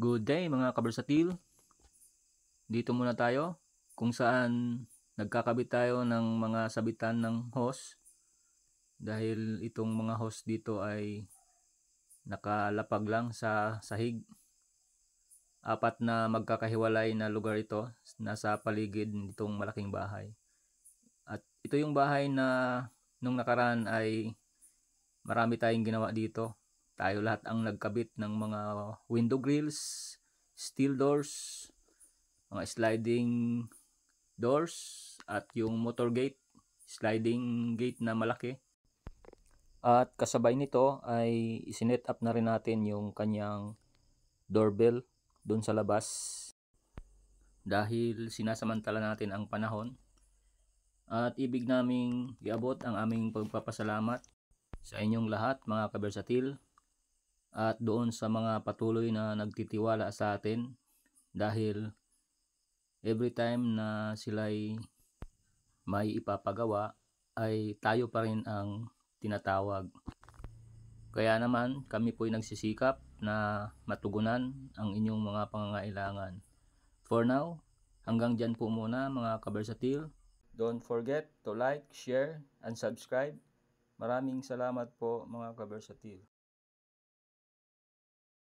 Good day mga kabersatil. Dito muna tayo kung saan nagkakabit tayo ng mga sabitan ng hose dahil itong mga hose dito ay nakalapag lang sa sahig. Apat na magkakahiwalay na lugar ito nasa paligid nitong malaking bahay. At ito yung bahay na nung nakaraan ay marami tayong ginawa dito. Tayo lahat ang nagkabit ng mga window grills, steel doors, mga sliding doors, at yung motor gate, sliding gate na malaki. At kasabay nito ay isinet up na rin natin yung kanyang doorbell doon sa labas dahil sinasamantala natin ang panahon. At ibig naming iabot ang aming pagpapasalamat sa inyong lahat mga kabersatil at doon sa mga patuloy na nagtitiwala sa atin dahil every time na sila'y may ipapagawa ay tayo pa rin ang tinatawag. Kaya naman kami po'y nagsisikap na matugunan ang inyong mga pangangailangan. For now, hanggang dyan po muna mga kabersatil. Don't forget to like, share, and subscribe. Maraming salamat po mga kabersatil.